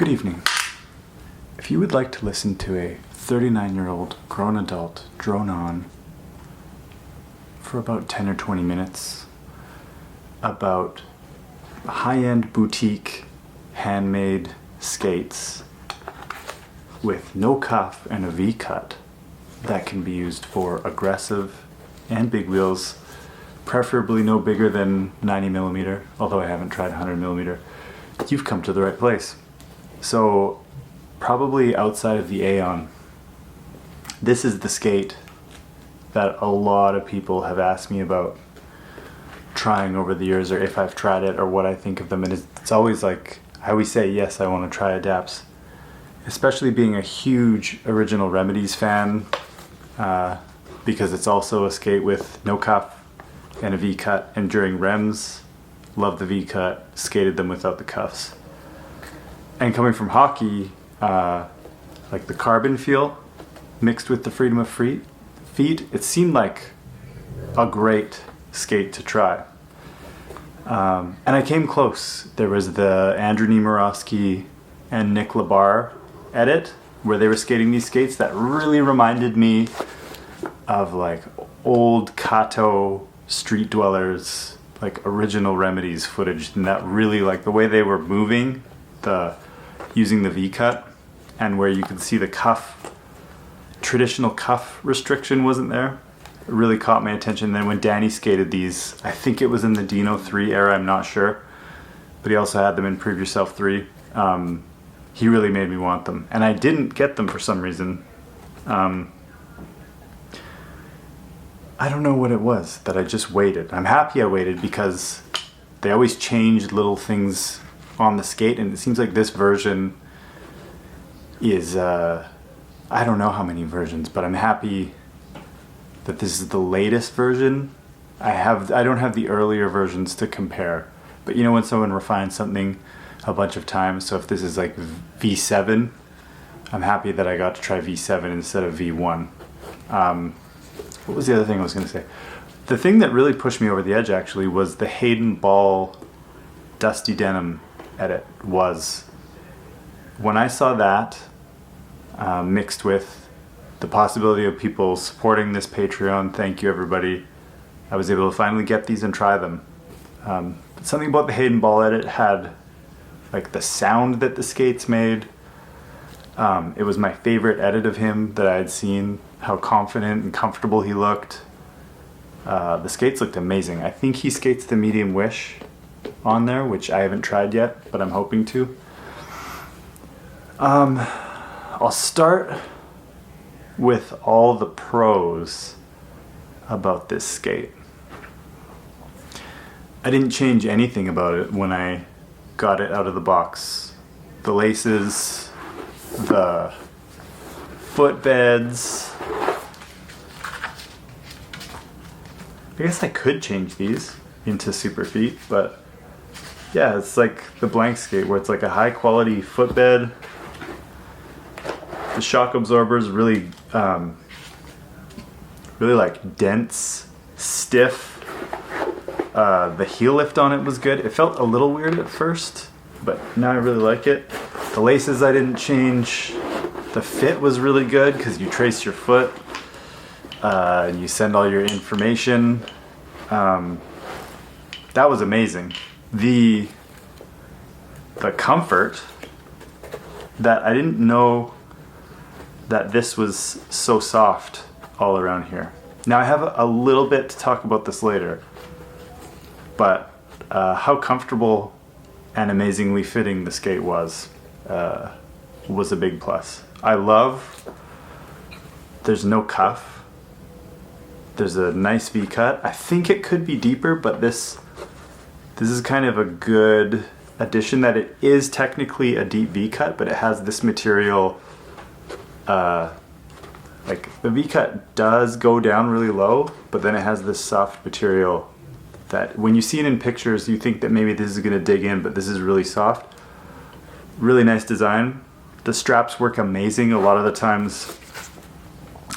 Good evening. If you would like to listen to a 39-year-old grown adult drone on for about 10 or 20 minutes about high-end boutique handmade skates with no cuff and a V-cut that can be used for aggressive and big wheels, preferably no bigger than 90 millimeter, although I haven't tried 100 millimeter, you've come to the right place. So probably outside of the Aeon, this is the skate that a lot of people have asked me about trying over the years, or if I've tried it, or what I think of them. And it's always like, I always say, yes, I want to try Adapts. Especially being a huge Original Remedies fan, because it's also a skate with no cuff and a V-cut, and during Rems, loved the V-cut, skated them without the cuffs. And coming from hockey, like the carbon feel mixed with the freedom of feet, it seemed like a great skate to try. And I came close. There was the Andrew Niemirowski and Nick Labar edit where they were skating these skates that really reminded me of like old Kato Street Dwellers, like Original Remedies footage, and that really, like the way they were moving, using the V-cut, and where you could see the cuff, traditional cuff restriction wasn't there. It really caught my attention. Then when Danny skated these, I think it was in the Dino 3 era, I'm not sure, but he also had them in Prove Yourself 3. He really made me want them, and I didn't get them for some reason. I don't know what it was that I just waited. I'm happy I waited because they always changed little things on the skate, and it seems like this version is I don't know how many versions, but I'm happy that this is the latest version. I don't have the earlier versions to compare, but you know when someone refines something a bunch of times, so if this is like V7, I'm happy that I got to try V7 instead of V1. What was the other thing I was going to say? The thing that really pushed me over the edge actually was the Hayden Ball Dusty Denim edit. Was when I saw that mixed with the possibility of people supporting this Patreon, thank you everybody, I was able to finally get these and try them. But something about the Hayden Ball edit had like the sound that the skates made. It was my favorite edit of him that I had seen, how confident and comfortable he looked. The skates looked amazing. I think he skates the Medium Wish on there, which I haven't tried yet, but I'm hoping to. I'll start with all the pros about this skate. I didn't change anything about it when I got it out of the box. The laces, the footbeds. I guess I could change these into Super Feet, but yeah, it's like the blank skate where it's like a high quality footbed. The shock absorber is really like dense, stiff. The heel lift on it was good. It felt a little weird at first, but now I really like it. The laces I didn't change. The fit was really good because you trace your foot. You send all your information. That was amazing. The comfort that I didn't know that this was so soft all around here. Now I have a little bit to talk about this later, but how comfortable and amazingly fitting the skate was a big plus. I love there's no cuff. There's a nice V-cut. I think it could be deeper, but this is kind of a good addition that it is technically a deep V-cut, but it has this material. Like the V-cut does go down really low, but then it has this soft material that when you see it in pictures, you think that maybe this is going to dig in, but this is really soft. Really nice design. The straps work amazing. A lot of the times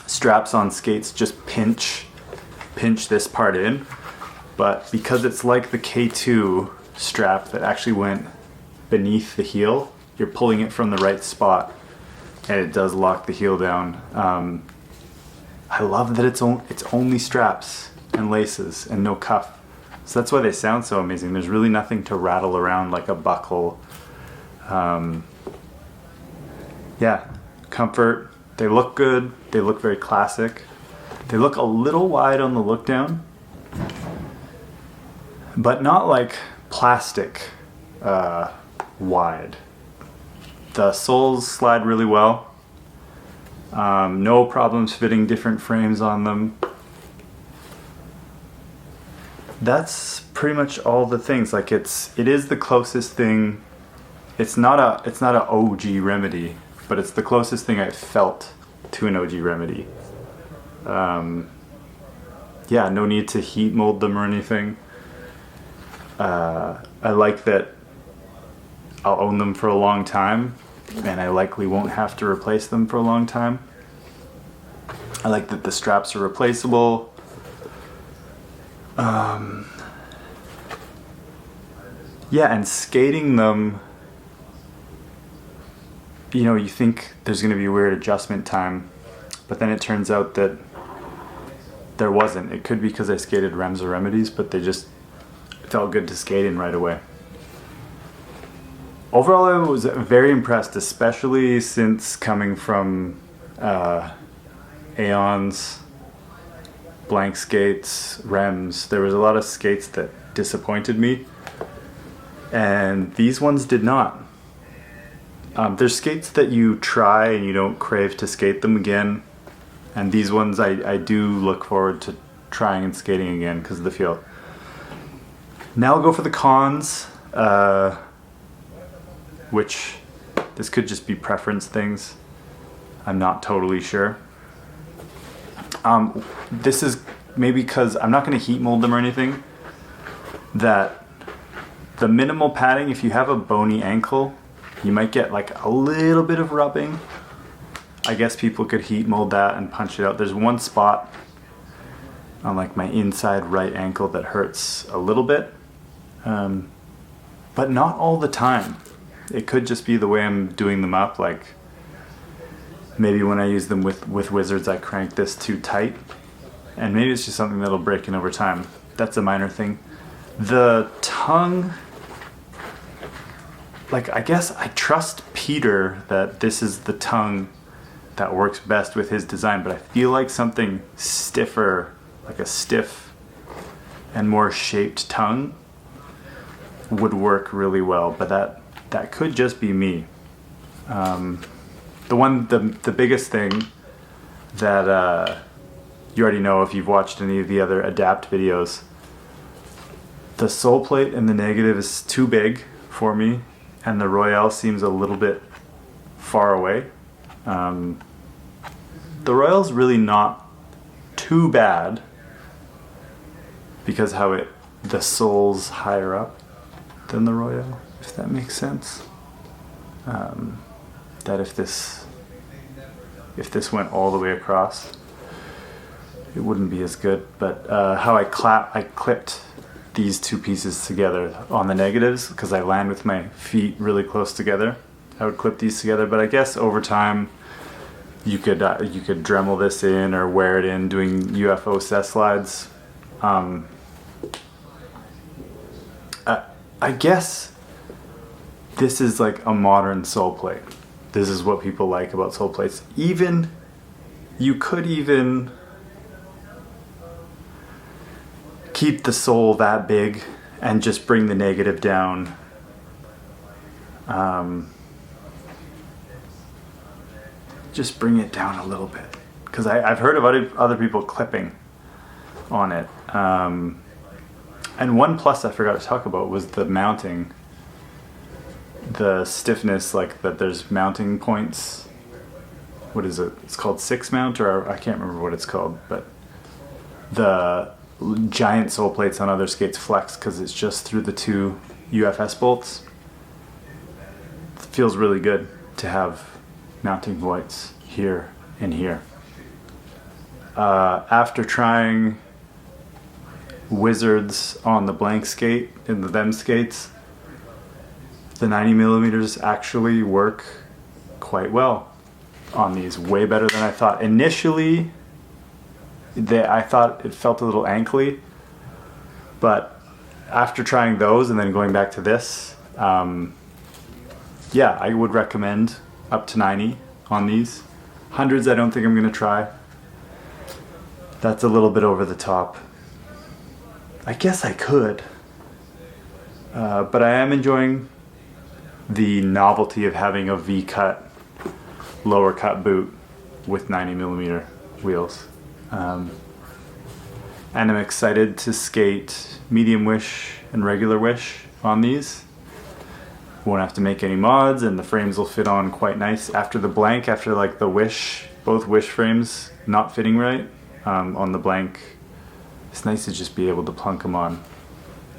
straps on skates just pinch this part in, but because it's like the K2 strap that actually went beneath the heel, you're pulling it from the right spot, and it does lock the heel down. I love that it's only straps and laces and no cuff. So that's why they sound so amazing. There's really nothing to rattle around like a buckle. Yeah, comfort. They look good. They look very classic. They look a little wide on the look down, but not like plastic wide. The soles slide really well. No problems fitting different frames on them. That's pretty much all the things. Like it is the closest thing. It's not a OG Remedy, but it's the closest thing I've felt to an OG Remedy. Yeah, no need to heat mold them or anything. I like that I'll own them for a long time, and I likely won't have to replace them for a long time. I like that the straps are replaceable. Yeah, and skating them, you know, you think there's going to be a weird adjustment time, but then it turns out that there wasn't. It could be because I skated Rems or Remedies, but they just felt good to skate in right away. Overall, I was very impressed, especially since coming from Aeons, blank skates, Rems. There was a lot of skates that disappointed me, and these ones did not. There's skates that you try and you don't crave to skate them again, and these ones I do look forward to trying and skating again because of the feel. Now I'll go for the cons, which this could just be preference things. I'm not totally sure. This is maybe because I'm not going to heat mold them or anything, that the minimal padding, if you have a bony ankle, you might get like a little bit of rubbing. I guess people could heat mold that and punch it out. There's one spot on like my inside right ankle that hurts a little bit, but not all the time. It could just be the way I'm doing them up. Like maybe when I use them with Wizards, I crank this too tight, and maybe it's just something that'll break in over time. That's a minor thing. The tongue, like I guess I trust Peter that this is the tongue that works best with his design, but I feel like something stiffer, like a stiff and more shaped tongue would work really well, but that could just be me. The biggest thing that you already know if you've watched any of the other Adapt videos, the sole plate in the negative is too big for me, and the Royale seems a little bit far away. The Royale's really not too bad because the sole's higher up than the Royale, if that makes sense. That if this went all the way across, it wouldn't be as good. But how I clipped these two pieces together on the negatives, because I land with my feet really close together. I would clip these together, but I guess over time you could Dremel this in or wear it in doing UFO set slides. I guess this is like a modern sole plate. This is what people like about sole plates. You could even keep the sole that big and just bring the negative down. Just bring it down a little bit, because I've heard of other people clipping on it. And one plus I forgot to talk about was the mounting. The stiffness, like that there's mounting points. What is it? It's called 6 mount, or I can't remember what it's called, but the giant sole plates on other skates flex because it's just through the 2 UFS bolts. It feels really good to have mounting points here and here. After trying Wizards on the blank skate in the them skates, The 90 millimeters actually work quite well on these, way better than I thought. Initially, I thought it felt a little ankly, but after trying those and then going back to this, yeah, I would recommend up to 90 on these. Hundreds I don't think I'm going to try. That's a little bit over the top. I guess I could. But I am enjoying the novelty of having a V-cut, lower cut boot with 90 millimeter wheels. And I'm excited to skate medium wish and regular wish on these. Won't have to make any mods, and the frames will fit on quite nice. After the blank, after like the wish, both wish frames not fitting right on the blank, it's nice to just be able to plunk them on.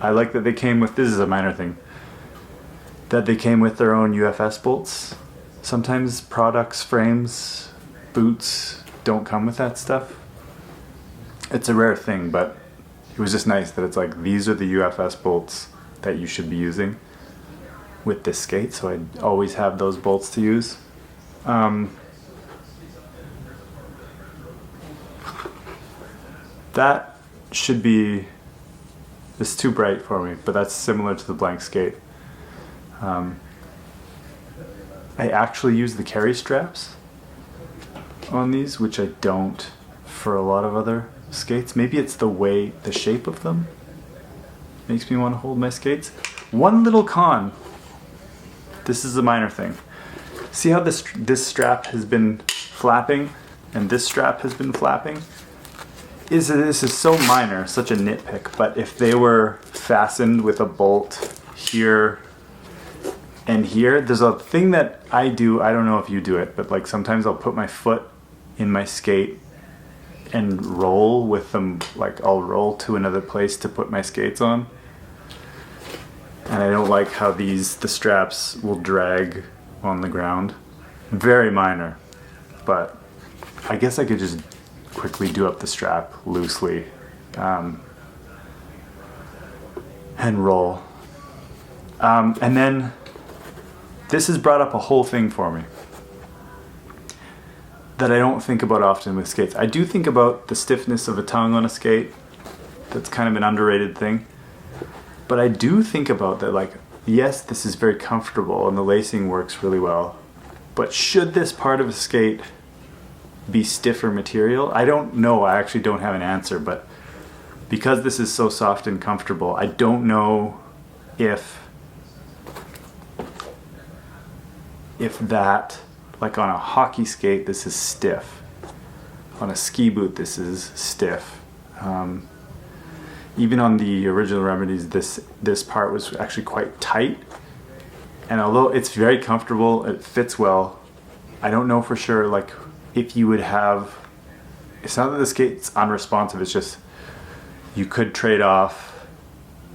I like that they came with, this is a minor thing, that they came with their own UFS bolts. Sometimes products, frames, boots don't come with that stuff. It's a rare thing, but it was just nice that it's like, these are the UFS bolts that you should be using with this skate, so I always have those bolts to use. That should be, it's too bright for me, but that's similar to the blank skate. I actually use the carry straps on these, which I don't for a lot of other skates. Maybe it's the shape of them makes me want to hold my skates. One little con, this is a minor thing. See how this strap has been flapping and this strap has been flapping? This is so minor, such a nitpick, but if they were fastened with a bolt here and here, there's a thing that I do, I don't know if you do it, but like sometimes I'll put my foot in my skate and roll with them, like I'll roll to another place to put my skates on. And I don't like how the straps will drag on the ground. Very minor, but I guess I could just quickly do up the strap loosely and roll. And then this has brought up a whole thing for me that I don't think about often with skates. I do think about the stiffness of a tongue on a skate. That's kind of an underrated thing. But I do think about that, like, yes, this is very comfortable and the lacing works really well, but should this part of a skate be stiffer material? I don't know. I actually don't have an answer, but because this is so soft and comfortable, I don't know if that, like on a hockey skate, this is stiff. On a ski boot, this is stiff. Even on the original Remedies, this part was actually quite tight. And although it's very comfortable, it fits well, I don't know for sure, like, if you would have, it's not that the skate's unresponsive, it's just you could trade off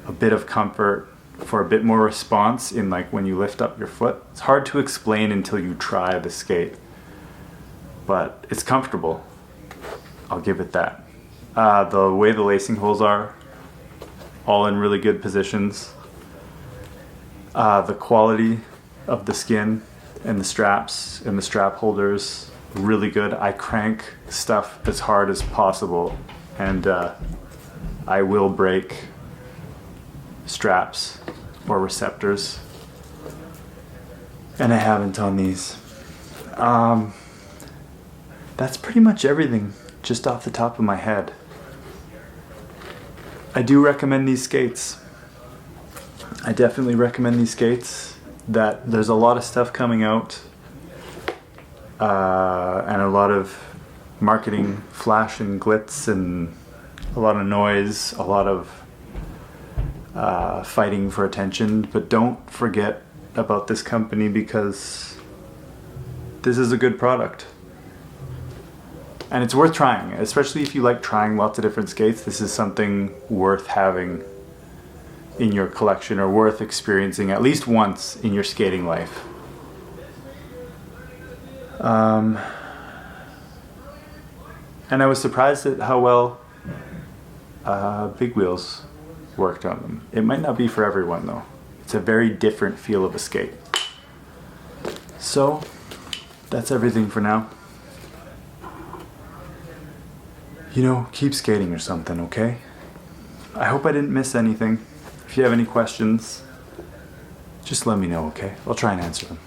a bit of comfort for a bit more response in, like, when you lift up your foot. It's hard to explain until you try the skate, but it's comfortable. I'll give it that. The way the lacing holes are, all in really good positions. The quality of the skin and the straps and the strap holders, really good. I crank stuff as hard as possible, and I will break straps or receptors, and I haven't on these. That's pretty much everything just off the top of my head. I do recommend these skates. I definitely recommend these skates. That there's a lot of stuff coming out and a lot of marketing flash and glitz and a lot of noise, a lot of fighting for attention, but don't forget about this company because this is a good product. And it's worth trying, especially if you like trying lots of different skates. This is something worth having in your collection or worth experiencing at least once in your skating life. And I was surprised at how well big wheels worked on them. It might not be for everyone though. It's a very different feel of a skate. So, that's everything for now. You know, keep skating or something, okay? I hope I didn't miss anything. If you have any questions, just let me know, okay? I'll try and answer them.